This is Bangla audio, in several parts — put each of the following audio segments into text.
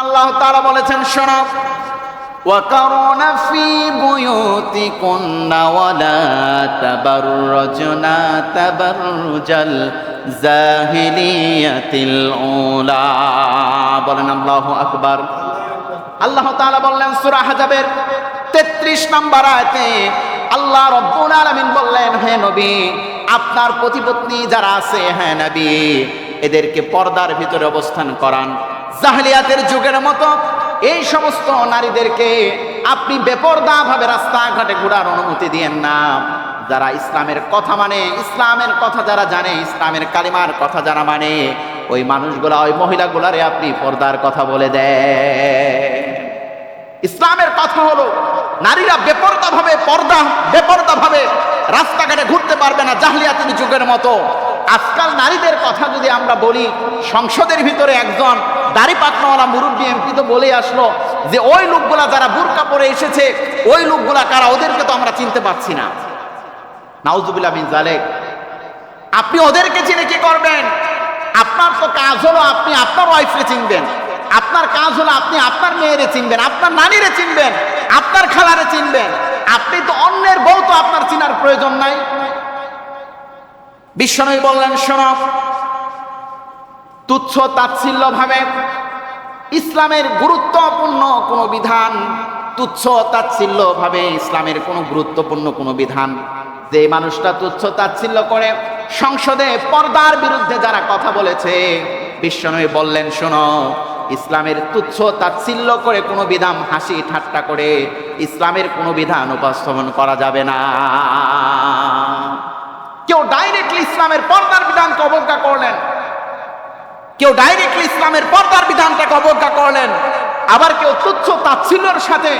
আল্লাহ তাআলা বলেছেন শোনো, ওয়াকারনা ফি বুয়ুতিকুন্না ওয়ালা তাবাররাজনা তাবাররুজাল জাহিলিয়াতিল উলা। বলেন আল্লাহু আকবার। আল্লাহ তাআলা বললেন সূরা হাজাবের 33 নম্বর আয়াতে আল্লাহ রাব্বুল আলামিন বললেন, হে নবী, আপনার পতিপত্নী যারা আছে, হ্যাঁ নবী, এদেরকে পর্দার ভিতরে অবস্থান করান। জাহেলিয়াতের যুগের মতো এই সমস্ত নারীদেরকে আপনি বেপরদা ভাবে রাস্তাঘাটে ঘোরার অনুমতি দিয়েন না। যারা ইসলামের কথা মানে, ইসলামের কথা যারা জানে, ইসলামের কালিমার কথা যারা মানে, ওই মানুষগুলা, ওই মহিলাগুলারে আপনি পর্দার কথা বলে দেন। ইসলামের কথা হলো নারীরা বেপরদা ভাবে রাস্তাঘাটে ঘুরতে পারবে না জাহেলিয়াতের যুগের মতো। আজকাল নারীদের কথা যদি আমরা বলি, সংসদের ভিতরে একজন দাড়ি পাকনাওয়ালা মুরব্বী এমপি তো বলে আসলো যে ওই লোকগুলা যারা বুরকা পরে এসেছে, ওই লোকগুলা কারা, ওদেরকে তো আমরা চিনতে পারছি না। নাউজুবিল্লাহ মিন যালিক। আপনি ওদেরকে চিনে কি করবেন? আপনার তো কাজ হলো আপনি আপনার ওয়াইফকে চিনবেন, আপনার কাজ হলো আপনি আপনার মেয়েরে চিনবেন, আপনার নানিরে চিনবেন, আপনার খালারে চিনবেন। আপনি তো অন্যের বউ, তো আপনার চিনার প্রয়োজন নাই। বিশ্বনবী বললেন শোনো, তুচ্ছ তাচ্ছিল্য ভাবে ইসলামের গুরুত্বপূর্ণ কোনো বিধান, তুচ্ছ তাচ্ছিল্য ভাবে ইসলামের কোনো গুরুত্বপূর্ণ কোনো বিধান, যে মানুষটা তুচ্ছ তাচ্ছিল্য করে সংসদে পর্দার বিরুদ্ধে যারা কথা বলেছে, বিশ্বনবী বললেন শোনো, ইসলামের তুচ্ছ তাচ্ছিল্য করে কোনো বিধান, হাসি ঠাট্টা করে ইসলামের কোনো বিধান উপস্থাপন করা যাবে না। কেউ ডাইরেক্টলি ইসলামের পর্দার বিধানকে অবজ্ঞা করলেন, কেউ ডাইরেক্টলি ইসলামের পর্দার বিধানটাকে অবজ্ঞা করলেন, আবার কেউ তুচ্ছ তাচ্ছিল্যের সাথে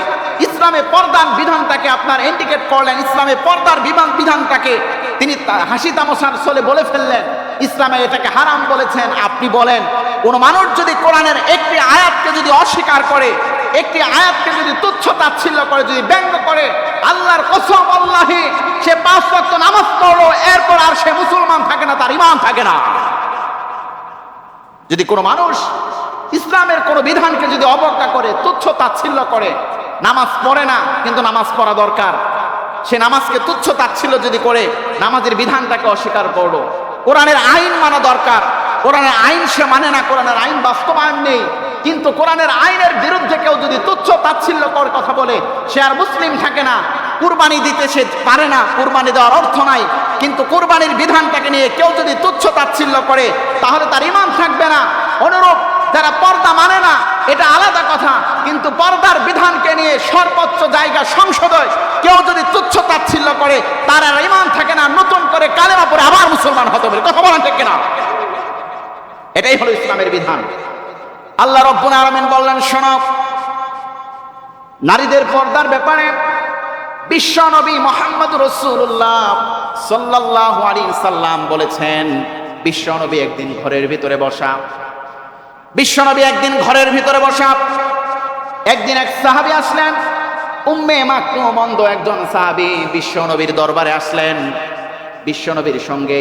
ইসলামের পর্দার বিধানটাকে আপনার ইন্ডিকেট করলেন, ইসলামের পর্দার বিধানটাকে তিনি হাসি তামাশার ছলে বলে ফেললেন, ইসলামে এটাকে হারাম বলেছেন। আপনি বলেন, কোন মানুষ যদি কোরআনের একটি আয়াতকে যদি অস্বীকার করে, একটি আয়াতকে যদি তুচ্ছ তাচ্ছিল্য করে, যদি ব্যঙ্গ করে, আল্লাহর কসম আল্লাহি, সে 5 ওয়াক্ত নামাজ পড়লো, এরপর আর সে মুসলমান থাকে না, তার ঈমান থাকে না। যদি কোনো মানুষ ইসলামের কোনো বিধানকে যদি অবজ্ঞা করে, তুচ্ছ তাচ্ছিল্য করে, নামাজ পড়ে না কিন্তু নামাজ পড়া দরকার, সে নামাজকে তুচ্ছ তাচ্ছিল্য যদি করে, নামাজের বিধানটাকে অস্বীকার করলো, কোরআনের আইন মানা দরকার, কোরআনের আইন সে মানে না, কোরআনের আইন বাস্তবায়ন নেই, কিন্তু কোরআনের আইনের বিরুদ্ধে কেউ যদি তুচ্ছ তাচ্ছিল্য করে কথা বলে, সে আর মুসলিম থাকে না। কুরবানি দিতে সে পারে না, কুরবানি দেওয়ার অর্থ নাই, কিন্তু কুরবানির বিধানটাকে নিয়ে কেউ যদি তুচ্ছ তাচ্ছিল্য করে, তাহলে তার ঈমান থাকবে না। অনুরূপ যারা পর্দা মানে না, এটা আলাদা কথা, কিন্তু পর্দার বিধানকে নিয়ে সর্বোচ্চ জায়গা সংসদে কেউ যদি তুচ্ছ তাচ্ছিল্য করে, তার আর ঈমান থাকে না, নতুন করে কালেমা পড়ে আবার মুসলমান হতে হবে। কথা বলেন ঠিক কিনা? এটাই হলো ইসলামের বিধান। আল্লাহ রাব্বুল আলামিন বললেন শোনো, নারীদের পর্দার ব্যাপারে বিশ্ব নবী মুহাম্মদ রাসূলুল্লাহ সাল্লাল্লাহু আলাইহি সাল্লাম বলেছেন। বিশ্ব নবী একদিন ঘরের ভিতরে বসা, একদিন এক সাহাবী আসলেন, উম্মে মাকতুম অন্ধ একজন সাহাবী বিশ্ব নবীর দরবারে আসলেন। বিশ্ব নবীর সঙ্গে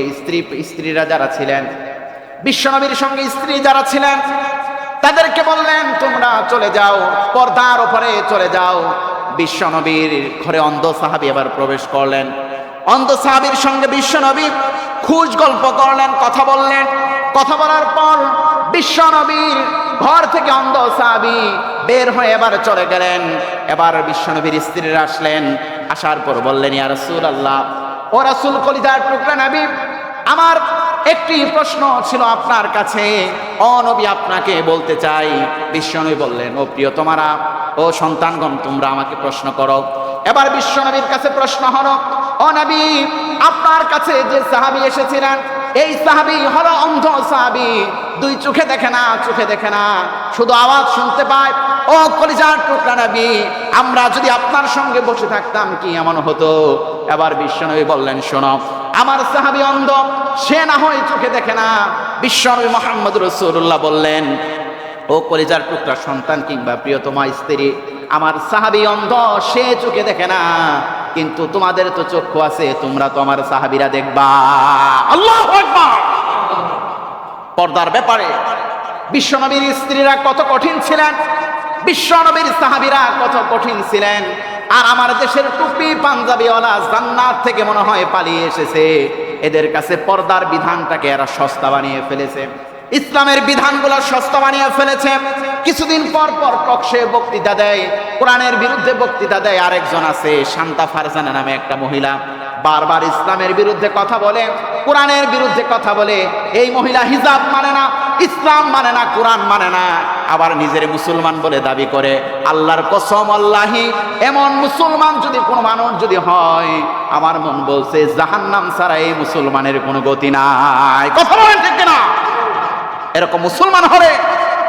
স্ত্রীরা যারা ছিলেন, বিশ্ব নবীর সঙ্গে স্ত্রী যারা ছিলেন, তাদেরকে বললেন তোমরা চলে যাও, পর্দার ওপরে চলে যাও। বিশ্ব নবীর ঘরে অন্ধ সাহাবী এবার প্রবেশ করলেন। অন্ধ সাহাবীর সঙ্গে বিশ্ব নবী খুশ গল্প করলেন, কথা বললেন। কথা বলার পর বিশ্ব নবীর ঘর থেকে অন্ধ সাহাবী বের হয়ে এবার চলে গেলেন। এবার বিশ্ব নবীর স্ত্রীরা আসলেন, আসার পর বললেন ইয়া রাসূলুল্লাহ, ও রাসূল কলিজার টুকরা নবী, আমার একটি প্রশ্ন ছিল আপনার কাছে, ও নবী আপনাকে বলতে চাই। বিশ্বনবী বললেন, ও প্রিয় তোমারা, ও সন্তানগণ, তোমরা আমাকে প্রশ্ন করো। এবার বিশ্বনবীর কাছে প্রশ্ন হলো, ও নবী, আপনার কাছে যে সাহাবী এসেছিলেন, এই সাহাবী হলো অন্ধ সাহাবী, 2 চোখে দেখে না, শুধু আওয়াজ শুনতে পায়। ও কলিজার টুকরা নবী, আমরা যদি আপনার সঙ্গে বসে থাকতাম কি এমন হতো? এবার বিশ্বনবী বললেন শোনো, আমার সাহাবী অন্ধ, সে না হয় চোখে দেখে না। বিশ্বনবী মুহাম্মদ রাসূলুল্লাহ বললেন, ও কলিজার টুকরা সন্তান কিংবা প্রিয়তমা স্ত্রী, আমার সাহাবী অন্ধ, সে চোখে দেখে না, কিন্তু তোমাদের তো চক্ষু আছে, তোমরা তো আমার সাহাবীরা দেখবা। আল্লাহু আকবার। পর্দার ব্যাপারে বিশ্বনবীর স্ত্রীরা কত কঠিন ছিলেন, বিশ্বনবীর সাহাবীরা কত কঠিন ছিলেন। আর আমার দেশের টুপি পাঞ্জাবিওয়ালা জান্নাত থেকে মনে হয় পালিয়ে এসেছে। এদের কাছে পর্দার বিধানটাকে এরা সস্তা বানিয়ে ফেলেছে, ইসলামের বিধানগুলো সস্তা বানিয়ে ফেলেছে। কিছুদিন পর পর টকশে বক্তৃতা দেয়, কোরআনের বিরুদ্ধে বক্তৃতা দেয়। আরেকজন আছে শান্তা ফারজানা নামে একটা মহিলা, বারবার ইসলামের বিরুদ্ধে কথা বলে, কোরআনের বিরুদ্ধে কথা বলে। এই মহিলা হিজাব মানে না, ইসলাম মানে না, কোরআন মানে না, আবার নিজের মুসলমান বলে দাবি করে। আল্লাহর কসম, আল্লাহি এমন মুসলমান যদি কোনো মানুষ যদি হয়, আমার মন বলছে জাহান্নাম ছাড়া এই মুসলমানের কোনো গতি নাই। কথা বলেন ঠিক না? এরকম মুসলমান হলে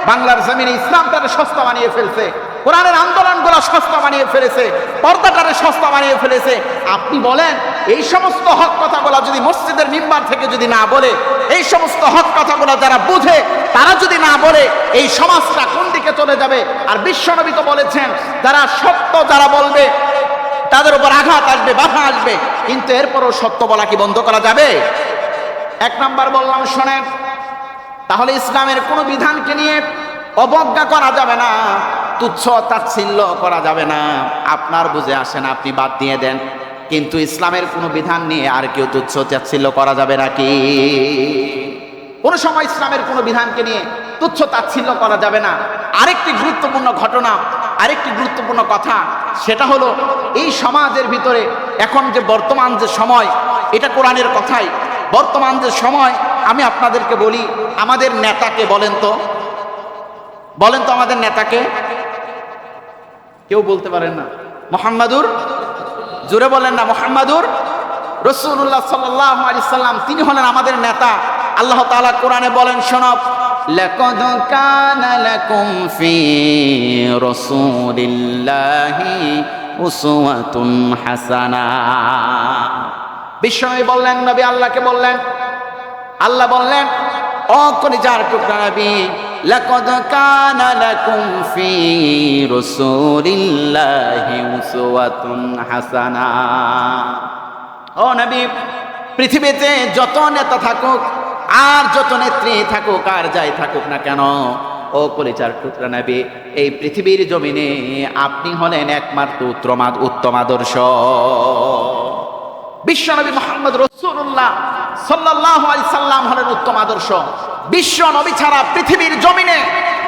বাংলার জমিনে ইসলামটারে সস্তা বানিয়ে ফেলছে, কোরআনের আন্দোলনগুলো সস্তা বানিয়ে ফেলেছে, পর্দাটারে সস্তা বানিয়ে ফেলেছে। আপনি বলেন এই সমস্ত হক কথাগুলো যদি মসজিদের মিম্বার থেকে যদি না বলে, এই সমস্ত হক কথাগুলো যারা বুঝে তারা যদি না বলে, এই সমাজটা কোন দিকে চলে যাবে? আর বিশ্বনবী তো বলেছেন যারা সত্য যারা বলবে তাদের উপর আঘাত আসবে, বাধা আসবে, কিন্তু এরপরও সত্য বলা কি বন্ধ করা যাবে? এক নাম্বার বললাম শোনেন, তাহলে ইসলামের কোনো বিধানকে নিয়ে অবজ্ঞা করা যাবে না, তুচ্ছ তাচ্ছিল্য করা যাবে না। আপনার বুঝে আসে না, আপনি বাদ দিয়ে দেন, কিন্তু ইসলামের কোনো বিধান নিয়ে আর কেউ তুচ্ছ তাচ্ছিল্য করা যাবে নাকি? কোনো সময় ইসলামের কোনো বিধানকে নিয়ে তুচ্ছ তাচ্ছিল্য করা যাবে না। আরেকটি গুরুত্বপূর্ণ ঘটনা, আরেকটি গুরুত্বপূর্ণ কথা, সেটা হলো এই সমাজের ভিতরে এখন যে বর্তমান যে সময়, এটা কোরআনের কথাই, বর্তমান যে সময়, আমি আপনাদেরকে বলি আমাদের নেতাকে বলেন তো, বলেন তো আমাদের নেতাকে, কেউ বলতে পারেন না। মুহাম্মাদুর, জোরে বলেন না, মুহাম্মাদুর রাসূলুল্লাহ সাল্লাল্লাহু আলাইহি সাল্লাম, তিনি হলেন আমাদের নেতা। আল্লাহ তাআলা কোরআনে বলেন, শোনো, লাকাদ কানা লাকুম ফি রাসূলিল্লাহি উসওয়াতুন হাসানাহ। বিশ্বনবী বললেন, নবী আল্লাহকে বললেন, আল্লাহ বললেন, ও কলিজার টুকরা নবী, লাকাদ কানা লাকুম ফি রাসূলিল্লাহি উসওয়াতুন হাসানাহ। ও নবী, পৃথিবীতে যত নেতা থাকুক আর যত নেত্রী থাকুক আর যাই থাকুক না কেন, ও কলিজার টুকরা নবী, এই পৃথিবীর জমিনে আপনি হলেন একমাত্র উত্তম আদর্শ। বিশ্বনবী মুহাম্মদ রাসূলুল্লাহ সাল্লাল্লাহু আলাইহি সাল্লাম হলেন উত্তম আদর্শ। বিশ্বনবী ছাড়া পৃথিবীর জমিনে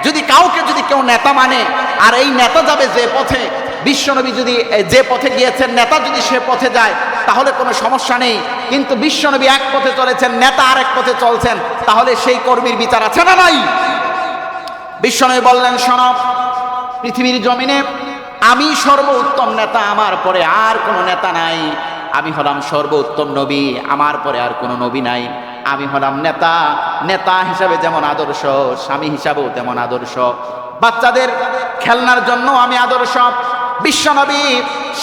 যদি কাউকে যদি কেউ নেতা মানে, আর এই নেতা যাবে যে পথে, বিশ্বনবী যদি যে পথে গিয়েছেন, নেতা যদি সে পথে যায়, তাহলে কোনো সমস্যা নেই। কিন্তু বিশ্বনবী এক পথে চলেছেন, নেতা আরেক পথে চলছেন, তাহলে সেই কর্মীর বিচার আছে না নাই? বিশ্বনবী বললেন, শোনো, পৃথিবীর জমিনে আমি সর্বোত্তম নেতা, আমার পরে আর কোনো নেতা নাই। আমি হলাম সর্বোত্তম নবী, আমার পরে আর কোনো নবী নাই। আমি হলাম নেতা, নেতা হিসাবে যেমন আদর্শ, স্বামী হিসাবেও তেমন আদর্শ, বাচ্চাদের খেলনার জন্য আমি আদর্শ। বিশ্বনবী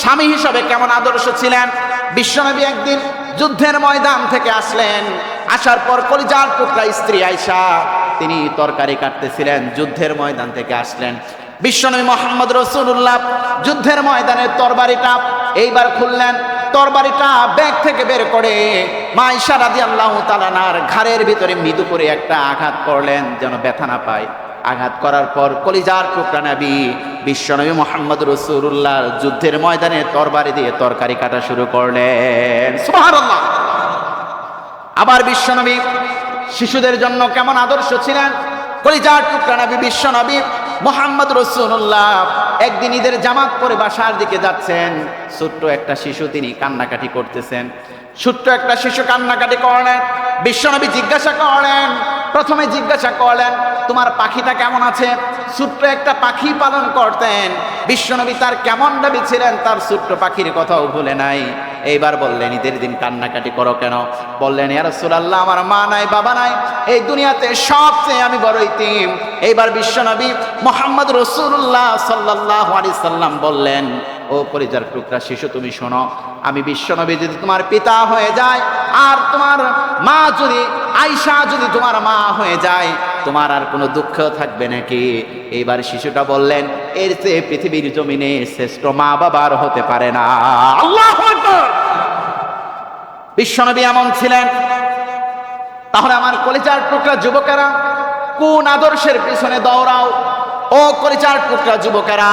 স্বামী হিসাবে কেমন আদর্শ ছিলেন? বিশ্বনবী একদিন যুদ্ধের ময়দান থেকে আসলেন, আসার পর কলিজার টুকরা স্ত্রী আয়েশা, তিনি তরকারি কাটতেছিলেন, যুদ্ধের ময়দান থেকে আসলেন। বিশ্বনবী মুহাম্মদ রাসূলুল্লাহ যুদ্ধের ময়দানের তরবারিটা এইবার খুললেন, তরবারিটা ব্যাগ থেকে বের করে মা আয়েশা রাদিয়াল্লাহু তাআলা আনহার ঘাড়ের ভিতরে মৃদু করে একটা আঘাত করলেন, যেন ব্যথা না পায়। আঘাত করার পর কলিজার টুকরা নবী বিশ্বনবী মুহাম্মদ রাসূলুল্লাহ যুদ্ধের ময়দানে তরবারি দিয়ে তরকারি কাটা শুরু করলেন। সুবহানাল্লাহ। আবার বিশ্বনবী শিশুদের জন্য কেমন আদর্শ ছিলেন? কলিজার টুকরা নবী বিশ্বনবী মুহাম্মদ রাসূলুল্লাহ একদিন ঈদের জামাত পরে বাসার দিকে যাচ্ছেন, ছোট্ট একটা শিশু তিনি কান্নাকাটি করতেছেন। ছোট্ট একটা শিশু কান্নাকাটি করলেন, বিশ্বনবী জিজ্ঞাসা করলেন, প্রথমে জিজ্ঞাসা করলেন, তোমার পাখিটা কেমন আছে? ছোট্ট একটা পাখি পালন করতেন বিশ্বনবী, তার কেমন নবী ছিলেন, তার ছোট্ট পাখির কথাও ভুলে নাই। এইবার বললেন, ঈদের দিন কান্নাকাটি করো কেন? বললেন, ইয়া রাসূলুল্লাহ, আমার মা নাই, বাবা নাই, এই দুনিয়াতে সবচেয়ে আমি বড় ইতিম। এইবার বিশ্বনবী মুহাম্মদ রাসূলুল্লাহ সাল্লাল্লাহু আলাইহি সাল্লাম বললেন, ও কলিজার টুকরা শিশু, তুমি শোনো, আমি বিশ্বনবী যদি তোমার পিতা হয়ে যায়, আর তোমার মা যদি আয়েশা যদি তোমার মা হয়ে যায়, তোমার আর কোনো দুঃখ থাকবে নাকি? এইবার শিশুটা বললেন, এর চেয়ে পৃথিবীর জমিনে শ্রেষ্ঠ মা বাবার হতে পারে না। আল্লাহু আকবার। বিশ্বনবী এমন ছিলেন। তাহলে আমার কলিজার টুকরা যুবকেরা, কোন আদর্শের পিছনে দৌড়াও? ও কলিজার টুকরা যুবকেরা,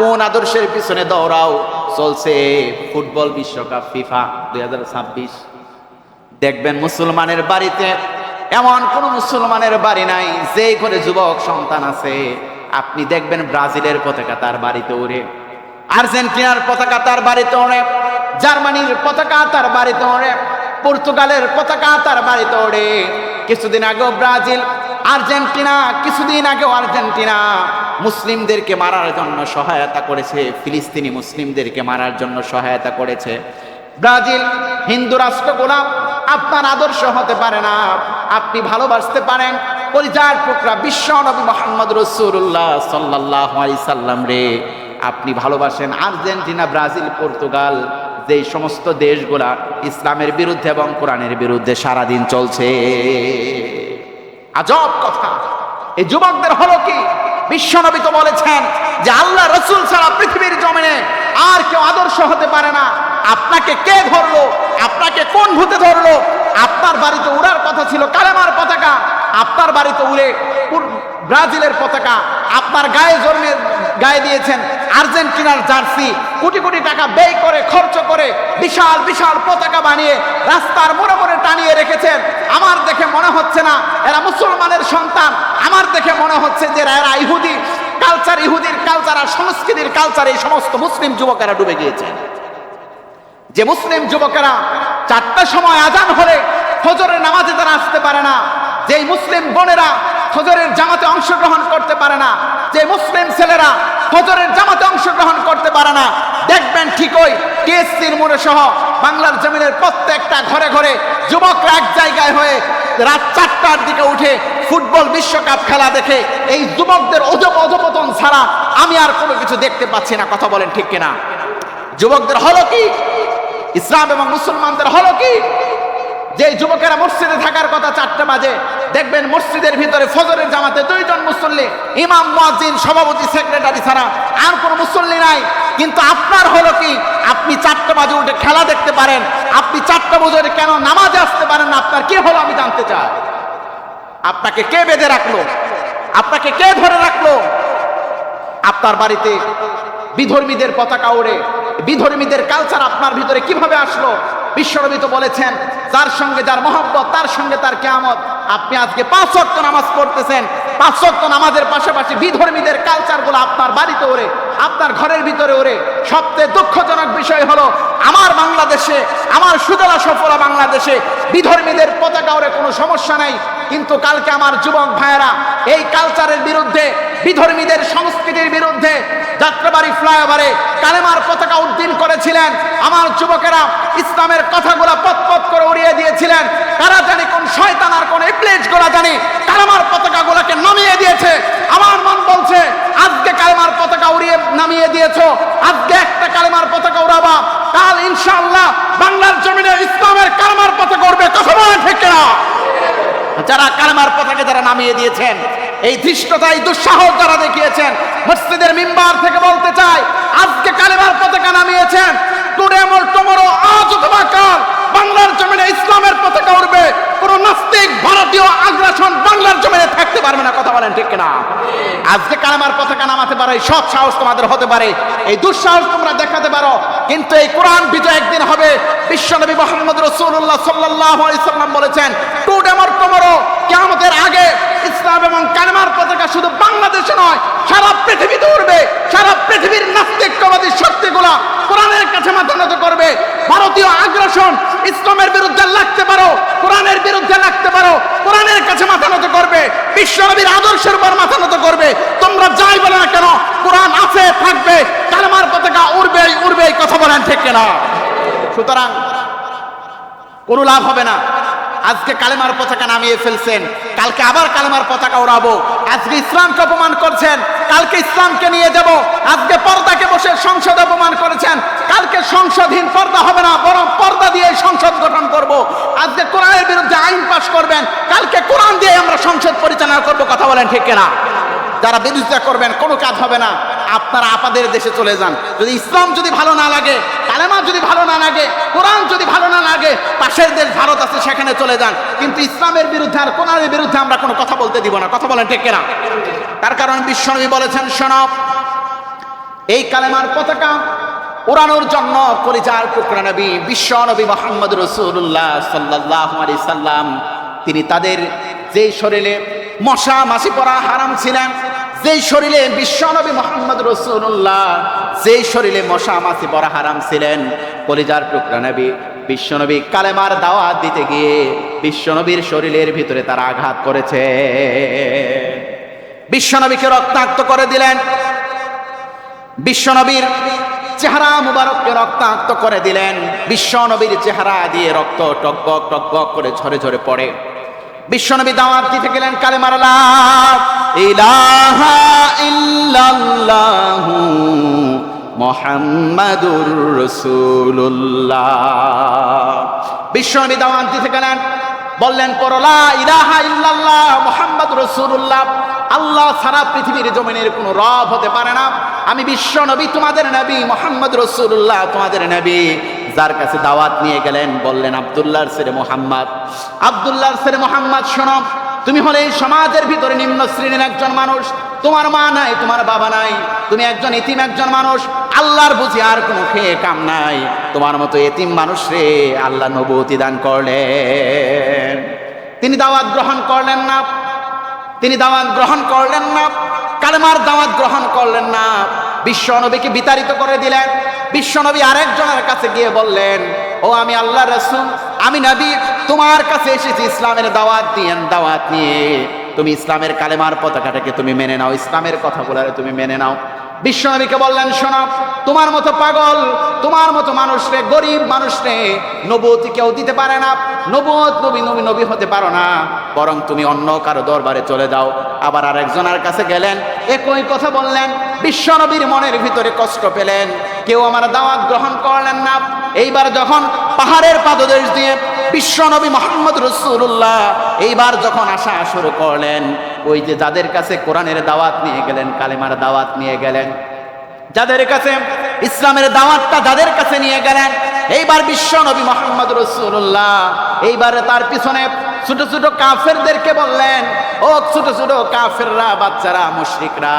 কোন আদর্শের পিছনে দৌড়াও? চলছে ফুটবল বিশ্বকাপ ফিফা 2026। দেখবেন মুসলমানের বাড়িতে এমন কোন মুসলমানের বাড়ি নাই যে ঘরে যুবক সন্তান আছে, আপনি দেখবেন ব্রাজিলের পতাকা তার বাড়িতে ওড়ে, আর্জেন্টিনার পতাকা তার বাড়িতে ওড়ে, জার্মানির পতাকা তার বাড়িতে ওড়ে, পর্তুগালের পতাকা তার বাড়িতে ওড়ে। কিছুদিন আগেও ব্রাজিল, আর্জেন্টিনা, কিছুদিন আগেও আর্জেন্টিনা মুসলিমদেরকে মারার জন্য সহায়তা করেছে, ফিলিস্তিনি মুসলিমদেরকে মারার জন্য সহায়তা করেছে। ব্রাজিল হিন্দু রাষ্ট্রগুলা আপনার আদর্শ হতে পারে না, আপনি ভালোবাসতে পারেন কলিজার টুকরা বিশ্ব নবী মুহাম্মদ রাসূলুল্লাহ সাল্লাল্লাহু আলাইহি সাল্লাম রে, আপনি ভালোবাসেন আর্জেন্টিনা, ব্রাজিল, পর্তুগাল, যেই সমস্ত দেশগুলা ইসলামের বিরুদ্ধে এবং কোরআনের বিরুদ্ধে সারাদিন চলছে। আজব কথা, এই যুবকদের হলো কি? বিশ্বনবী তো বলেছেন যে আল্লাহ রাসূল ছাড়া পৃথিবীর জমিনে আর কেউ আদর্শ হতে পারে না। আপনাকে কে ধরলো? আপনাকে কোন ভূতে ধরলো? আপনার বাড়িতে উড়ার কথা ছিল কালেমার পতাকা, আপনার বাড়িতে উড়ে ব্রাজিলের পতাকা, আপনার গায়ে দিয়েছেন আর্জেন্টিনার জার্সি, কোটি কোটি টাকা ব্যয় করে খরচ করে বিশাল বিশাল পতাকা বানিয়ে রাস্তার মোড়ে মোড়ে টানিয়ে রেখেছেন। আমার দেখে মনে হচ্ছে না এরা মুসলমানের সন্তান, আমার দেখে মনে হচ্ছে যে এরা ইহুদি কালচার, ইহুদির কালচার আর সংস্কৃতির কালচার এই সমস্ত মুসলিম যুবকেরা ডুবে গিয়েছেন। যে মুসলিম যুবকেরা 4টার সময় আজান হলে ফজরের নামাজে তারা আসতে পারে না, যেই মুসলিম বোনেরা ফজরের জামাতে অংশগ্রহণ করতে পারে না, যে মুসলিম ছেলেরা ফজরের জামাতে অংশগ্রহণ করতে পারে না, দেখবেন ঠিকই টিএসসির মোড়ে সহ বাংলার জমিনের প্রত্যেকটা ঘরে ঘরে যুবকরা এক জায়গায় হয়ে রাত 4টার দিকে উঠে ফুটবল বিশ্বকাপ খেলা দেখে। এই যুবকদের অধপতন ছাড়া আমি আর কোনো কিছু দেখতে পাচ্ছি না। কথা বলেন ঠিক কিনা? যুবকদের হলো কি? ইসলাম এবং মুসলমানদের হলো কি? যে যুবকেরা মসজিদে থাকার কথা 4টা বাজে, দেখবেন মসজিদের ভিতরে ফজরের জামাতে 2 জন মুসল্লি, ইমাম, মুয়াজ্জিন, সভাপতি, সেক্রেটারি ছাড়া আর কোনো মুসল্লি নাই। কিন্তু আপনার হলো কি? আপনি 4টা বাজে উঠে খেলা দেখতে পারেন, আপনি 4টা বাজে কেন নামাজে আসতে পারেন না? আপনার কি হলো আমি জানতে চাই। আপনাকে কে বেঁধে রাখলো? আপনাকে কে ধরে রাখলো? আপনার বাড়িতে বিধর্মীদের পতাকা ওড়ে, বিধর্মীদের কালচার আপনার ভিতরে কিভাবে আসলো? বিশ্বনবী তো বলেছেন যার সঙ্গে যার মহব্বত তার সঙ্গে তার কিয়ামত। আপনি আজকে 5 ওয়াক্ত নামাজ পড়তেছেন, 5 ওয়াক্ত নামাজের পাশাপাশি বিধর্মীদের কালচারগুলো আপনার বাড়িতে ওড়ে, আপনার ঘরের ভিতরে ওড়ে। সবচেয়ে দুঃখজনক বিষয় হলো আমার বাংলাদেশে, আমার সুজলা সফলা বাংলাদেশে বিধর্মীদের পতাকা ওড়ে কোনো সমস্যা নাই, কিন্তু কালকে আমার যুবক ভাইয়েরা এই কালচারের বিরুদ্ধে, বিধর্মীদের সংস্কৃতির বিরুদ্ধে যাত্রাবাড়ি ফ্লাইওভারে কালেমার পতাকা উড্ডীন করেছিলেন। আমার যুবকেরা ইসলামের কথাগুলো পথ করে উড়িয়ে দিয়েছিলেন। তারা জানি কোন শয়তান আর কোন ইবলিস গোলা জানি কালেমার পতাকাগুলোকে নামিয়ে দিয়েছে। আমার মন বলছে আজকে কালেমার পতাকা উড়িয়ে নামিয়ে দিয়েছো, আজকে একটা কালেমার পতাকা উড়াবা, কাল ইনশাআল্লাহ বাংলার জমিনে ইসলামের কালেমার পতাকা উড়বে। কথা বলেন ঠিক কিনা? যারা কালেমার পতাকা যারা নামিয়ে দিয়েছেন, এই ধৃষ্টতা, এই দুঃসাহস যারা দেখিয়েছেন, মসজিদের মিম্বার থেকে বলতে চাই আজকে কালেমার পতাকা নামিয়েছেন, টুডে মোর টুমরো, আজ অথবা কাল বাংলার জমিনে ইসলামের পতাকা উড়বে। কোন নাস্তিক ভারতীয় আগ্রাসন বাংলার জমিনে থাকতে পারবে না। কথা বলেন ঠিক কিনা? আজকে কালেমার পতাকা নামাতে পারো, এই সব সাহস তোমাদের হতে পারে, এই দুঃসাহস তোমরা দেখাতে পারো, কিন্তু এই কোরআন বিজয় একদিন হবে। বিশ্বনবী মুহাম্মদ রাসূলুল্লাহ সাল্লাল্লাহু আলাইহি সাল্লাম বলেছেন টুডে মোর টুমরো, কিয়ামতের আগে ইসলাম এবং কালেমার পতাকা শুধু বাংলাদেশে নয় সারা পৃথিবীতে উড়বে। সারা পৃথিবীর নাস্তিকবাদী শক্তিগুলা কোরআনের কাছে মাথা নত করবে। ভারতীয় আগ্রাসন ইসলামের বিরুদ্ধে লাগতে পারো, কোরআনের বিরুদ্ধে লাগতে পারো, কোরআনের কাছে মাথা নত করবে, বিশ্বনবীর আদর্শের উপর মাথা নত করবে। তোমরা যাই বলে না কেন কোরআন আছে, থাকবে, কালেমার পতাকা উড়বেই উড়বেই। কথা বলেন ঠিক কিনা? সুতরাং কোনো লাভ হবে না। আজকে কালেমার পতাকা নামিয়ে ফেলছেন, কালকে আবার কালেমার পতাকা উড়াবো। আজকে ইসলামকে অপমান করছেন, কালকে ইসলামকে নিয়ে যাব। আজকে পর্দাকে বসে সংসদ অপমান করেছেন, কালকে সংসদহীন পর্দা হবে না, বরং পর্দা দিয়ে সংসদ গঠন করব। আজকে কোরআনের বিরুদ্ধে আইন পাশ করবেন, কালকে কোরআন দিয়ে আমরা সংসদ পরিচালনা করব। কথা বলেন ঠিক কিনা? যারা বিরোধিতা করবেন কোনো কাজ হবে না। আপনারা আপনাদের দেশে চলে যান। যদি ইসলাম যদি ভালো না লাগে কালেমা যদি ভালো না লাগে, কোরআন যদি ভালো না লাগে, পাশের দেশ ভারত আছে সেখানে চলে যান, কিন্তু ইসলামের বিরুদ্ধে আর কোরআনের বিরুদ্ধে আমরা কোনো কথা বলতে দিব না। কথা বলেন ঠিক কিনা? তার কারণ বিশ্বনবী বলেছেন, শোনো, এই কালেমার পতাকা উড়ানোর জন্য কলিজার টুকরা নবী বিশ্বনবী মুহাম্মদ রাসূলুল্লাহ সাল্লাল্লাহু আলাইহি সাল্লাম, তিনি তাদের যেই শরীরে মশা মাছি পড়া হারাম ছিলেন, যেই শরীরে বিশ্বনবী মুহাম্মদ রাসূলুল্লাহ যেই শরীরে মশা মাছি পড়া হারাম ছিলেন, কলিজার টুকরা নবী বিশ্বনবী কালেমার দাওয়াত দিতে গিয়ে বিশ্বনবীর শরীরের ভিতরে তারা আঘাত করেছে, বিশ্বনবীকে রক্তাক্ত করে দিলেন, বিশ্বনবীর চেহারা মুবারককে রক্তাক্ত করে দিলেন, বিশ্বনবীর চেহারা দিয়ে রক্ত টকবক টকবক করে ঝরে ঝরে পড়ে। বিশ্বনবী দাওয়াত দিতে গেলেন কালেমার লা ইলাহা ইল্লাল্লাহু মুহাম্মাদুর রাসূলুল্লাহ। বিশ্বনবী দাওয়াত দিতে গেলেন, বললেন পড়ো লা ইলাহা ইল্লাল্লাহ মুহাম্মাদুর রাসূলুল্লাহ, আল্লাহ ছাড়া পৃথিবীর জমিনের কোনো রব হতে পারে না, আমি বিশ্ব নবী তোমাদের নবী মুহাম্মদ রাসূলুল্লাহ তোমাদের নবী। যার কাছে দাওয়াত নিয়ে গেলেন বললেন আব্দুল্লাহর ছেলে মুহাম্মদ, আব্দুল্লাহর ছেলে মুহাম্মদ শোনো, তুমি হলে এই সমাজের ভিতরে নিম্ন শ্রেণীর একজন মানুষ, তোমার মা নাই, তোমার বাবা নাই, তুমি একজন এতিম একজন মানুষ, আল্লাহর বুঝি আর কোনো খেয়ে কাম নাই, তোমার মতো এতিম মানুষ রে আল্লাহ নবুয়তি দান করলেন। তিনি দাওয়াত গ্রহণ করলেন না, তিনি দাওয়াত গ্রহণ করলেন না, কালেমার দাওয়াত গ্রহণ করলেন না, বিশ্বনবীকে বিতাড়িত করে দিলেন। বিশ্বনবী আরেকজনের কাছে গিয়ে বললেন, ও আমি আল্লাহর রাসূল, আমি নবী, তোমার কাছে এসেছি ইসলামের দাওয়াত দিয়েন, দাওয়াত নিয়ে তুমি ইসলামের কালেমার পতাকাটাকে তুমি মেনে নাও, ইসলামের কথাগুলোরে তুমি মেনে নাও। বিশ্বনবীকে বললেন, শোনো, তোমার মতো পাগল, তোমার মতো মানুষ রে, গরিব মানুষ রে নবুয়তি কেউ দিতে পারে না, নবুয়ত নবী হতে পারো না, বরং তুমি অন্য কারো দরবারে চলে যাও। আবার আরেকজনের কাছে গেলেন, একই কথা বললেন। বিশ্বনবীর মনের ভিতরে কষ্ট পেলেন, কেউ আমার দাওয়াত গ্রহণ করলেন না। এইবার যখন পাহাড়ের পাদদেশ দিয়ে বিশ্বনবী মুহাম্মদ রাসূলুল্লাহ এইবার যখন আসা শুরু করলেন, ওই যে যাদের কাছে কোরআনের দাওয়াত নিয়ে গেলেন, কালেমার দাওয়াত নিয়ে গেলেন, যাদের কাছে ইসলামের দাওয়াতটা যাদের কাছে নিয়ে গেলেন, এইবার বিশ্বনবী মুহাম্মদ রাসূলুল্লাহ এইবার তার পিছনে ছোট ছোট কাফেরদেরকে বললেন, ও ছোট ছোট কাফেররা, বাচ্চারা, মুশরিকরা,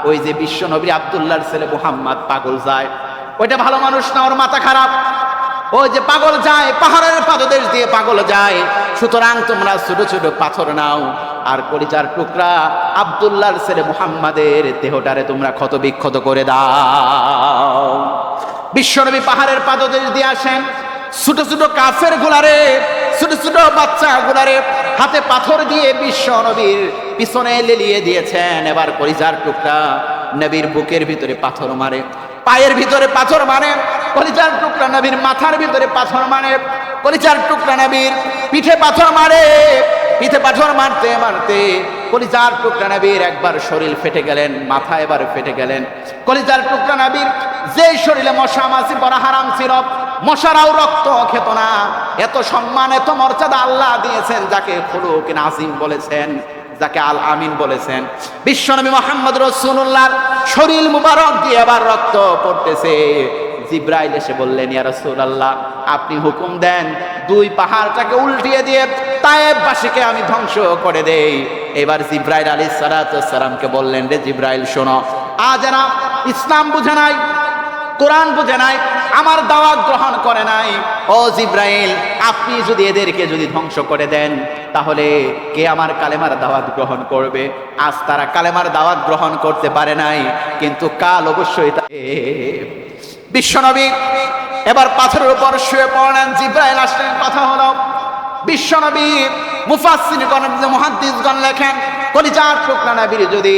ওই যে বিশ্বনবী আব্দুল্লাহর ছেলে মুহাম্মদ পাগল যায়, ওইটা ভালো মানুষ না, ওর মাথা খারাপ, ওই যে পাগল যায়, পাহাড়ের পাদদেশ দিয়ে পাগল যায়, সুতরাং তোমরা ছোট ছোট পাথর নাও, আর কলিজার টুকরা আব্দুল্লাহর ছেলে মুহাম্মাদের দেহটারে তোমরা ক্ষত বিক্ষত করে দাও। বিশ্বনবী পাহাড়ের পাদদেশ দিয়ে আসেন, ছোট ছোট কাফের গুলারে, ছোট ছোট বাচ্চা গুলারে হাতে পাথর দিয়ে বিশ্বনবীর পিছনে লেলিয়ে দিয়েছেন। এবার কলিজার টুকরা নবীর বুকের ভিতরে পাথর মারে, পায়ের ভিতরে পাথর মারে, কলিজার টুকরা নবীর মাথার ভিতরে পাথর মারে, কলিজার টুকরা নবীর পিঠে পাথর মারে, পিঠে পাথর মারতে মারতে কলিজার টুকরা নবীর একবার শরীর ফেটে গেলেন, মাথা এবার ফেটে গেলেন। কলিজার টুকরা নবীর যে শরীরে মশা মাছি পড়া হারাম ছিল, মশারাও রক্ত খেত না, এত সম্মান এত মর্যাদা আল্লাহ দিয়েছেন, যাকে খুলুক নাজিম বলেছেন, যাকে আল আমিন বলেছেন। বিশ্বনবী মুহাম্মদ রাসূলুল্লাহর শরীর মুবারক দিয়ে আবার রক্ত পড়তেছে। জিব্রাইল এসে বললেন, ইয়া রাসূলুল্লাহ, আপনি হুকুম দেন দুই পাহাড়টাকে উল্টিয়ে দিয়ে তায়েববাসীকে আমি ধ্বংস করে দেই। এবার জিব্রাইল আলাইহিস সালাতু ওয়াস সালামকে বললেন, রে জিব্রাইল শোনো, আজ এরা ইসলাম বুঝে নাই, কোরআন বুঝে নাই, আমার দাওয়াত গ্রহণ করে নাই, ও জিব্রাইল, আপনি যদি এদেরকে যদি ধ্বংস করে দেন, তাহলে কে আমার কালেমার দাওয়াত গ্রহণ করবে? আজ তারা কালেমার দাওয়াত গ্রহণ করতে পারে নাই, কিন্তু কাল অবশ্যই। বিশ্বনবী এবার পাথরের উপর শুয়ে পড়লেন, জিব্রাইল আসলেন, কথা হলো। বিশ্বনবী মুফাসসিরগণ, মুহাদ্দিসগণ লেখেন, কলিজার টুকরা নবীর যদি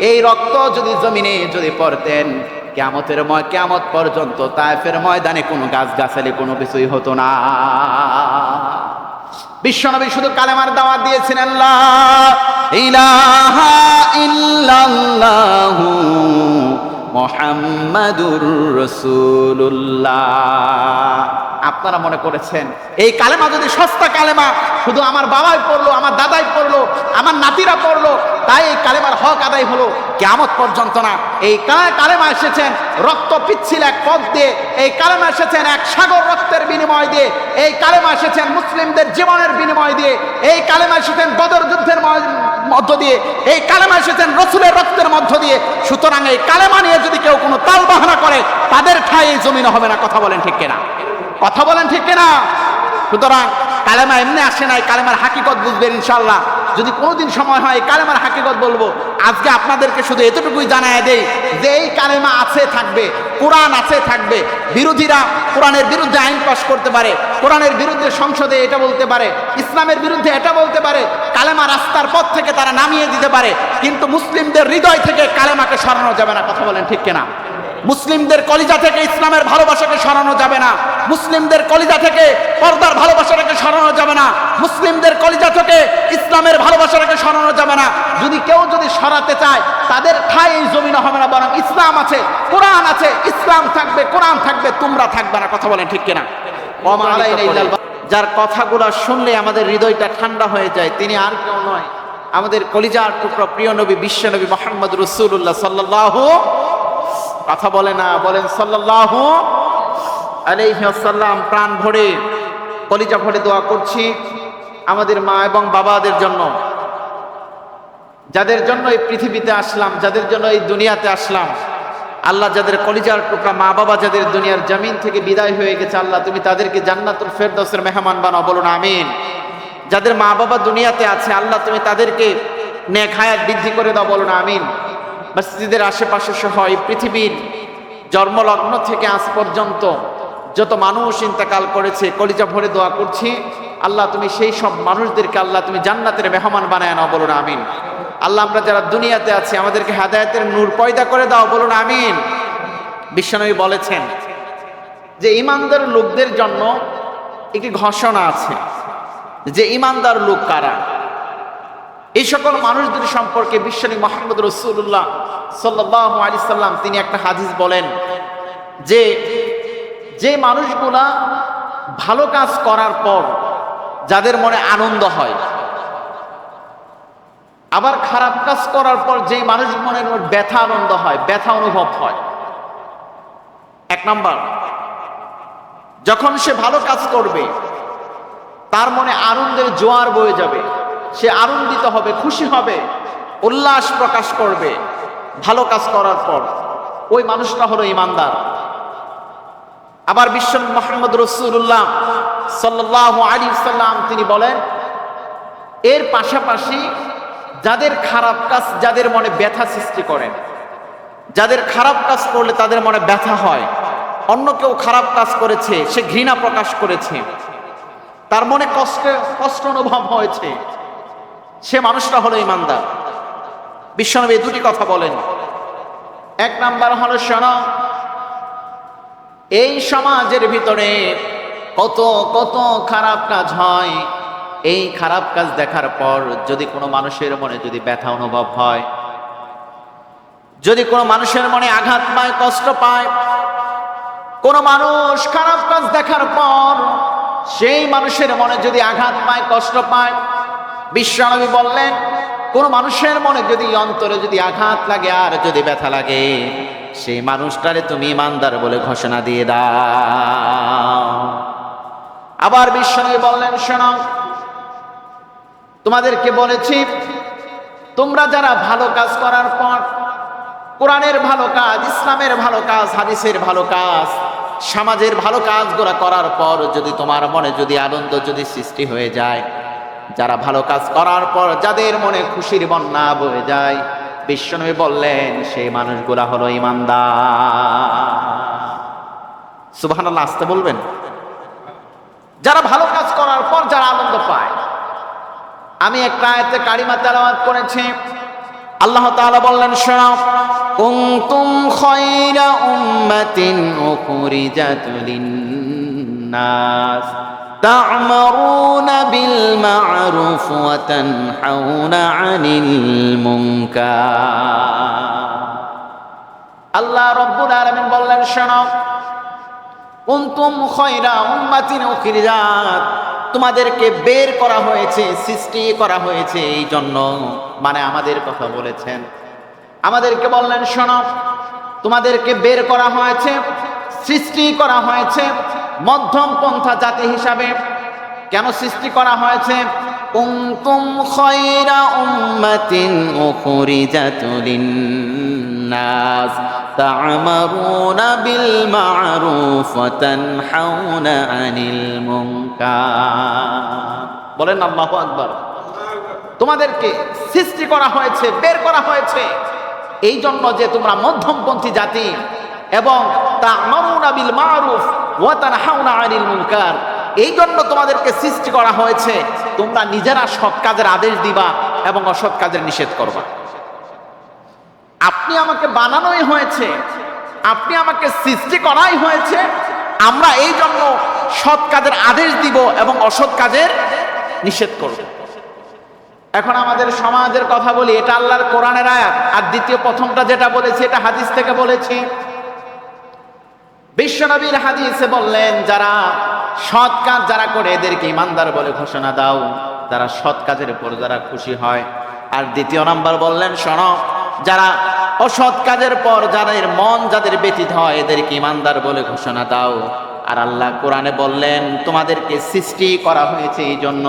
এই রক্ত যদি জমিনে যদি পড়তেন, কিয়ামত পর্যন্ত তায়েফের ময়দানে কোনো গাছগাছালি কোনো কিছুই হতো না। বিশ্বনবী শুধু কালেমার দাওয়াত দিয়েছিলেন, লা ইলাহা ইল্লাল্লাহু মুহাম্মাদুর রাসূলুল্লাহ। আপনারা মনে করেছেন এই কালেমা যদি সস্তা কালেমা, শুধু আমার বাবাই পড়লো, আমার দাদাই পড়লো, আমার নাতিরা পড়লো, তাই এই কালেমার হক আদায় হলো, কিয়ামত পর্যন্ত না। এই কালেমা এসেছেন রক্ত পিচ্ছিল এক পথ দিয়ে, এই কালেমা এসেছেন এক সাগর রক্তের বিনিময় দিয়ে, এই কালেমা এসেছেন মুসলিমদের জীবনের বিনিময় দিয়ে, এই কালেমা এসেছেন বদর যুদ্ধের মধ্য দিয়ে, এই কালেমা এসেছেন রসুলের রক্তের মধ্য দিয়ে। সুতরাং এই কালেমা নিয়ে যদি কেউ কোনো তাল বাহানা করে, তাদের ঠাঁই এই জমিনে হবে না। কথা বলেন ঠিক কিনা? কথা বলেন ঠিক কিনা? সুতরাং কালেমা এমনি আসে নাই, কালেমার হাকিকত বুঝবেন ইনশাআল্লাহ। যদি কোনোদিন সময় হয় কালেমার হাকিকত বলবো। আজকে আপনাদেরকে শুধু এতটুকুই জানায় দেই যে এই কালেমা আছে থাকবে, কোরআন আছে থাকবে। বিরোধীরা কোরআনের বিরুদ্ধে আইন পাশ করতে পারে, কোরআনের বিরুদ্ধে সংসদে এটা বলতে পারে, ইসলামের বিরুদ্ধে এটা বলতে পারে, কালেমা রাস্তার পথ থেকে তারা নামিয়ে দিতে পারে, কিন্তু মুসলিমদের হৃদয় থেকে কালেমাকে সরানো যাবে না। কথা বলেন ঠিক কিনা? মুসলিমদের কলিজা থেকে ইসলামের ভালোবাসাকে সরানো যাবে না, মুসলিমদের কলিজা থেকে পর্দার ভালোবাসাটাকে সরানো যাবে না, মুসলিমদের কলিজা থেকে ইসলামের ভালোবাসাটাকে সরানো যাবে না। যদি কেউ সরাতে চায়, তাদের ঠাঁই এই জমিনে হবে না, বরং ইসলাম আছে, কোরআন আছে, ইসলাম থাকবে, কোরআন থাকবে, তোমরা থাকবে না। কথা বলেন ঠিক কিনা? যার কথাগুলো শুনলে আমাদের হৃদয়টা ঠান্ডা হয়ে যায়, তিনি আর কেউ নয়, আমাদের কলিজার টুকরা প্রিয় নবী, বিশ্ব নবী মুহাম্মদ রাসূলুল্লাহ সাল্লাল্লাহু, কথা বলে না, বলেন সাল্লাল্লাহু আলাইহি ওয়াসাল্লাম। প্রাণ ভরে কলিজা ভরে দোয়া করছি আমাদের মা এবং বাবাদের জন্য, যাদের জন্য এই পৃথিবীতে আসলাম, যাদের জন্য এই দুনিয়াতে আসলাম। আল্লাহ, যাদের কলিজার টুকরা মা বাবা যাদের দুনিয়ার জমিন থেকে বিদায় হয়ে গেছে, আল্লাহ তুমি তাদেরকে জান্নাতুল ফেরদৌসের মেহমান বানাও, বলুন আমিন। যাদের মা বাবা দুনিয়াতে আছে, আল্লাহ তুমি তাদেরকে নেক হায়াত বৃদ্ধি করে দাও, বলুন আমিন। মসজিদের আশেপাশে সহ এই পৃথিবীর জন্মলগ্ন থেকে আজ পর্যন্ত যত মানুষ ইন্তেকাল করেছে, কলিজা ভরে দোয়া করছি আল্লাহ তুমি সেই সব মানুষদেরকে আল্লাহ তুমি জান্নাতের মেহমান বানায় নাও, বলুন আমিন। আল্লাহ, আমরা যারা দুনিয়াতে আছি আমাদেরকে হেদায়েতের নূর পয়দা করে দাও, বলুন আমিন। বিশ্বনবী বলেছেন যে ঈমানদার লোকদের জন্য একটি ঘোষণা আছে, যে ঈমানদার লোক কারা। এই সকল মানুষদের সম্পর্কে বিশ্বনবী মুহাম্মদ রাসূলুল্লাহ সাল্লাল্লাহু আলাইহি সাল্লাম তিনি একটা হাদিস বলেন যে যে মানুষগুলা ভালো কাজ করার পর যাদের মনে আনন্দ হয়, আবার খারাপ কাজ করার পর যেই মানুষ মনে ব্যথা আনন্দ হয়, ব্যথা অনুভব হয়। এক নাম্বার, যখন সে ভালো কাজ করবে তার মনে আনন্দের জোয়ার বয়ে যাবে, সে আনন্দিত হবে, খুশি হবে, উল্লাস প্রকাশ করবে ভালো কাজ করার পর, ওই মানুষটা হলো ঈমানদার। আবার বিশ্বনবী মুহাম্মদ রাসূলুল্লাহ সাল্লাল্লাহু আলাইহি ওয়াসাল্লাম তিনি বলেন, এর পাশাপাশি যাদের খারাপ কাজ যাদের মনে ব্যথা সৃষ্টি করে, যাদের খারাপ কাজ করলে তাদের মনে ব্যথা হয়, অন্য কেউ খারাপ কাজ করেছে, সে ঘৃণা প্রকাশ করেছে, তার মনে কষ্ট অনুভব হয়েছে, সে মানুষটা হলো ঈমানদার। বিশ্বনবী দুটি কথা বলেন। এক নাম্বার হলো, শোনো, এই সমাজের ভিতরে কত কত খারাপ কাজ হয়, এই খারাপ কাজ দেখার পর যদি কোনো মানুষের মনে যদি ব্যথা অনুভব হয়, যদি কোনো মানুষের মনে আঘাত পায়, কষ্ট পায়, কোনো মানুষ খারাপ কাজ দেখার পর সেই মানুষের মনে যদি আঘাত পায়, কষ্ট পায়, বিশ্বনবী বললেন, কোন মানুষের মনে যদি অন্তরে যদি আঘাত লাগে আর যদি ব্যথা লাগে, সেই মানুষটারে তুমি ঈমানদার বলে ঘোষণা দিয়ে দাও। আবার বিশ্বনবী বললেন, শোনো, তোমাদেরকে বলেছি তোমরা যারা ভালো কাজ করার পর, কোরআনের ভালো কাজ, ইসলামের ভালো কাজ, হাদিসের ভালো কাজ, সমাজের ভালো কাজগুলো করার পর যদি তোমার মনে যদি আনন্দ যদি সৃষ্টি হয়ে যায়, যারা ভালো কাজ করার পর যাদের মনে খুশির বন্যা বয়ে যায়, বিশ্বনবী বললেন সেই মানুষগুলা হলো ঈমানদার। সুবহানাল্লাহ, আসতে বলবেন। যারা ভালো কাজ করার পর যারা আনন্দ পায়। আমি একটা আয়াতে কারিমা তেলাওয়াত করেছি, আল্লাহ তাআলা বললেন, শোনো, কুনতুম খায়রা উম্মাতিন উখরিজাত লিন-নাস তা'মারুনা বিল মা'রুফ ওয়া তানহাউনা 'আনিল মুনকার। আল্লাহ রাব্বুল আলামিন বললেন, শোনো, কুনতুম খায়রা উম্মাতিন উখরিজাত, তোমাদেরকে বের করা হয়েছে, সৃষ্টি করা হয়েছে এই জন্য, মানে আমাদের কথা বলেছেন, আমাদেরকে বললেন, শোনো, তোমাদেরকে বের করা হয়েছে, সৃষ্টি করা হয়েছে মধ্যম পন্থা জাতি হিসাবে। কেন সৃষ্টি করা হয়েছে? কুনতুম খায়রা উম্মাতিন উখরিজাত লিন-নাস তা'মারুনা বিল মা'রুফ ওয়া তানহাউনা আনিল মুনকার। বলেন আল্লাহু আকবার। তোমাদেরকে সৃষ্টি করা হয়েছে, বের করা হয়েছে এই জন্য যে তোমরা মধ্যমপন্থী জাতি এবং তা'মারুনা বিল মা'রুফ ওয়া তানহাউনা আনিল মুনকার, এই জন্য তোমাদেরকে সৃষ্টি করা হয়েছে তোমরা নিজেরা সৎ কাজের আদেশ দিবা এবং অসৎ কাজের নিষেধ করবা। আপনি আমাকে বানানোই হয়েছে, আপনি আমাকে সৃষ্টি করাই হয়েছে, আমরা এই জন্য সৎ কাজের আদেশ দিব এবং অসৎ কাজের নিষেধ করব। এখন আমাদের সমাজের কথা বলি, এটা আল্লাহর কোরআনের আয়াত, আর দ্বিতীয় প্রথমটা যেটা বলেছি এটা হাদিস থেকে বলেছি। বিশ্বনবীর হাদিসে বললেন, যারা সৎ কাজ যারা করে এদেরকে ইমানদার বলে ঘোষণা দাও, যারা সৎ কাজের উপর যারা খুশি হয়। আর দ্বিতীয় নাম্বার বললেন, শোনো, যারা অসৎ কাজের পর যাদের মন যাদের ব্যথিত হয় এদেরকে ইমানদার বলে ঘোষণা দাও। আর আল্লাহ কোরআনে বললেন, তোমাদেরকে সৃষ্টি করা হয়েছে এই জন্য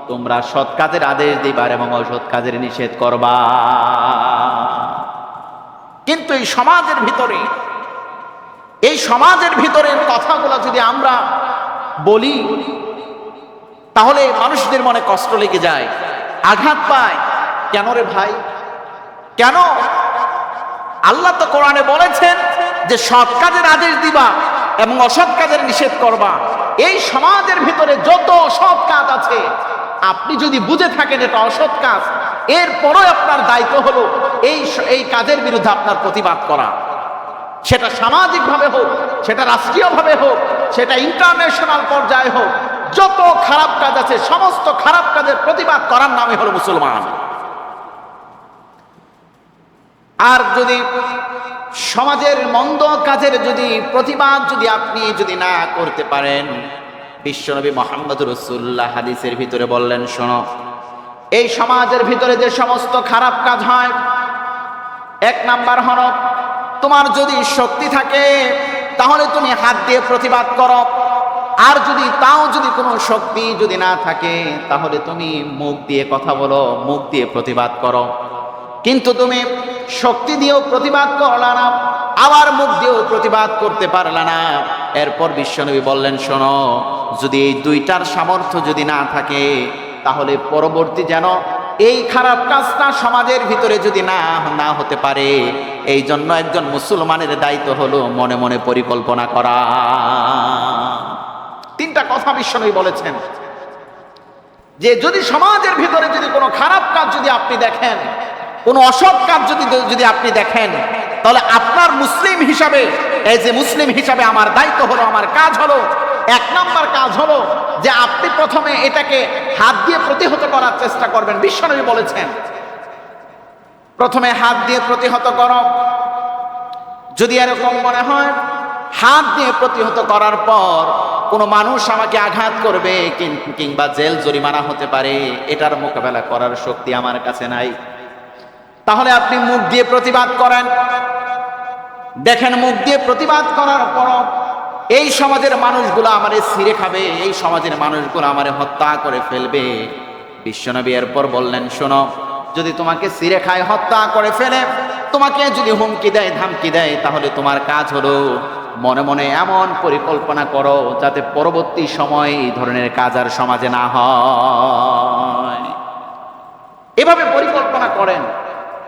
তোমরা সৎ কাজের আদেশ দিবার এবং অসৎ কাজের নিষেধ করবা। কিন্তু এই সমাজের ভিতরের কথাগুলো যদি আমরা বলি তাহলে মানুষদের মনে কষ্ট লেগে যায়, আঘাত পায়। কেন রে ভাই, কেন? আল্লাহ তো কোরআনে বলেছেন যে সৎ কাজের আদেশ দিবা এবং অসৎ কাজের নিষেধ করবা। এই সমাজের ভিতরে যত অসৎ কাজ আছে, আপনি যদি বুঝে থাকেন এটা অসৎ কাজ, এরপরও আপনার দায়িত্ব হলো এই কাজের বিরুদ্ধে আপনার প্রতিবাদ করা। সেটা সামাজিকভাবে হোক, সেটা রাষ্ট্রীয়ভাবে হোক, সেটা ইন্টারন্যাশনাল পর্যায়ে হোক, যত খারাপ কাজ আছে সমস্ত খারাপ কাজের প্রতিবাদ করার নামে হলো মুসলমান। আর যদি সমাজের মন্দ কাজের যদি প্রতিবাদ আপনি না করতে পারেন, বিশ্বনবী মুহাম্মদ রাসূলুল্লাহ হাদিসের ভিতরে বললেন, শোনো, এই সমাজের ভিতরে যে সমস্ত খারাপ কাজ হয়, এক নাম্বার হলো, তোমার যদি শক্তি থাকে তাহলে তুমি হাত দিয়ে প্রতিবাদ করো, আর তাও যদি কোনো শক্তি না থাকে তাহলে তুমি মুখ দিয়ে কথা বলো, মুখ দিয়ে প্রতিবাদ করো। কিন্তু তুমি শক্তি দিয়েও প্রতিবাদ করলা না, আবার মুখ দিয়েও প্রতিবাদ করতে পারলা না। এরপর বিশ্বনবী বললেন, শোনো, যদি এই দুইটার সামর্থ্য না থাকে তাহলে পরবর্তী যেন এই খারাপ কাজটা সমাজের ভিতরে না হতে পারে, এই জন্য একজন মুসলমানের দায়িত্ব হলো মনে মনে পরিকল্পনা করা। তিনটা কথা বিশ্বনবী বলেছেন যে যদি সমাজের ভিতরে কোনো খারাপ কাজ আপনি দেখেন, কোনো অসৎ কাজ যদি আপনি দেখেন, তাহলে আপনার মুসলিম হিসাবে, এই যে মুসলিম হিসাবে আমার দায়িত্ব হলো, আমার কাজ হলো, এক নাম্বার কাজ হলো যে আপনি প্রথমে এটাকে হাত দিয়ে প্রতিহত করার চেষ্টা করবেন। বিশ্বনবী বলেছেন, প্রথমে হাত দিয়ে প্রতিহত করো। যদি এরকম মনে হয় হাত দিয়ে প্রতিহত করার পর কোনো মানুষ আমাকে আঘাত করবে কিংবা জেল জরিমানা হতে পারে, এটার মোকাবেলা করার শক্তি আমার কাছে নাই, তাহলে আপনি মুখ দিয়ে প্রতিবাদ করেন। দেখেন, মুখ দিয়ে প্রতিবাদ করার পর এই সমাজের মানুষগুলো আমারে ছিঁড়ে খাবে, এই সমাজের মানুষগুলো আমারে হত্যা করে ফেলবে। বিশ্বনবী এরপর বললেন, শোনো, যদি তোমাকে ছিঁড়ে খায়, হত্যা করে ফেলে, তোমাকে যদি হুমকি দেয়, ধামকি দেয়, তাহলে তোমার কাজ হলো মনে মনে এমন পরিকল্পনা করো যাতে পরবর্তী সময় এই ধরনের কাজ আর সমাজে না হয়। এভাবে পরিকল্পনা করেন।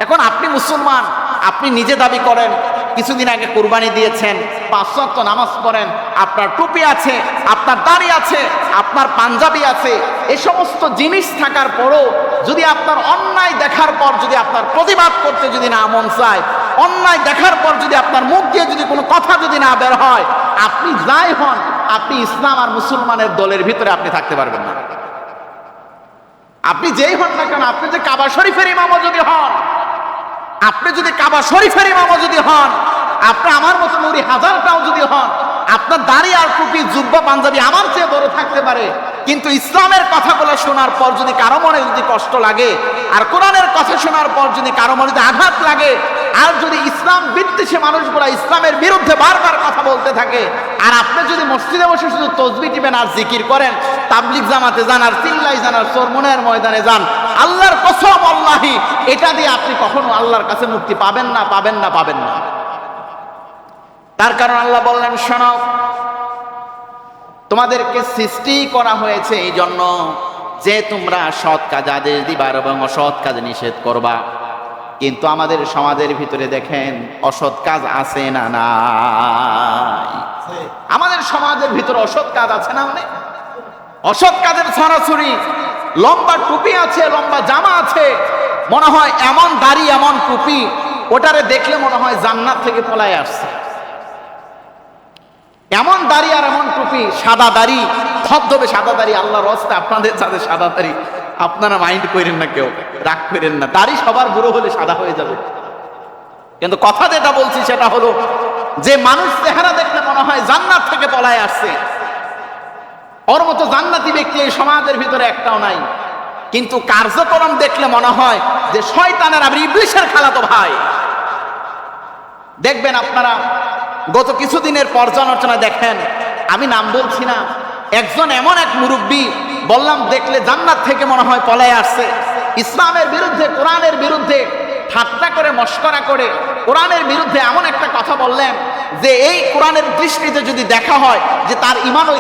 এখন আপনি মুসলমান, আপনি নিজে দাবি করেন কিছুদিন আগে কুরবানি দিয়েছেন, 5 ওয়াক্ত নামাজ পড়েন, আপনার টুপি আছে, আপনার দাড়ি আছে, আপনার পাঞ্জাবি আছে, এই সমস্ত জিনিস থাকার পরও যদি আপনার অন্যায় দেখার পর আপনার প্রতিবাদ করতে না মন চায়, অন্যায় দেখার পর আপনার মুখ দিয়ে কোনো কথা না বের হয়, আপনি যাই হন, আপনি ইসলাম আর মুসলমানের দলের ভিতরে আপনি থাকতে পারবেন না। আপনি যেই হন না কেন, আপনি যে কাবা শরীফের ইমামও যদি হন, আপনি যদি কাবা শরীফের ইমামও যদি হন, আপনি আমার মতো নুরি হাজারটাও যদি হন, আপনার দাড়ি আর টুপি জুব্বা পাঞ্জাবি আমার চেয়ে বড় থাকতে পারে, কিন্তু ইসলামের কথাগুলো শোনার পর যদি কারো মনে যদি কষ্ট লাগে, আর কোরআনের কথা শোনার পর যদি কারো মনে যদি আঘাত লাগে, আর যদি ইসলাম বিদ্বেষী মানুষগুলো ইসলামের বিরুদ্ধে বারবার কথা বলতে থাকে, আর আপনি যদি মসজিদে বসে শুধু তসবিহ টিপেন আর জিকির করেন, তাবলিগ জামাতে যান আর চিল্লাই যান আর চরমনের ময়দানে যান, আল্লাহর কসম আল্লাহি এটা দিয়ে আপনি কখনো আল্লাহর কাছে মুক্তি পাবেন না, পাবেন না, পাবেন না। তার কারণ আল্লাহ বললেন, শোনো, তোমাদেরকে সৃষ্টি করা হয়েছে এই জন্য যে তোমরা সৎ কাজ আদেশ দিবা এবং অসৎ কাজ নিষেধ করবা। কিন্তু আমাদের সমাজের ভিতরে দেখেন অসৎ কাজ আছে না নাই? আমাদের সমাজের ভিতরে অসৎ কাজ আছে না? মানে অসৎ কাজের ছড়াছড়ি, লম্বা টুপি আছে, লম্বা জামা আছে, মনে হয় এমন দাড়ি এমন টুপি, ওটারে দেখলে মনে হয় জান্নাত থেকে পলায় আসছে। এমন দাড়ি আর এমন টুপি, সাদা দাড়ি, ধবধবে সাদা দাড়ি। আল্লাহর রাস্তে আপনাদের সাথে সাদা দাড়ি আপনারা মাইন্ড করেন না, কেউ রাগ করেন না, দাড়ি সবার বুড়ো হলে সাদা হয়ে যাবে। কিন্তু কথা যেটা বলছি সেটা হলো যে মানুষ চেহারা দেখলে মনে হয় জান্নাত থেকে পলায় আসছে, ওর মতো জান্নাতি ব্যক্তি এই সমাজের ভিতরে একটাও নাই। কিন্তু কার্যক্রম দেখলে মনে হয় যে শয়তানের আবার ইবলিসের খালাতো ভাই। দেখবেন আপনারা গত কিছুদিনের পর্যালোচনা দেখেন, আমি নাম বলছি না, একজন এমন এক মুরব্বী বললাম দেখলে জান্নাত থেকে মনে হয় পলায় আসছে, ইসলামের বিরুদ্ধে, কোরআনের বিরুদ্ধে ঠাট্টা করে মস্করা করে কোরআনের বিরুদ্ধে এমন একটা কথা বললেন যে এই কোরআনের দৃষ্টিতে যদি দেখা হয় যে তার ঈমান ওই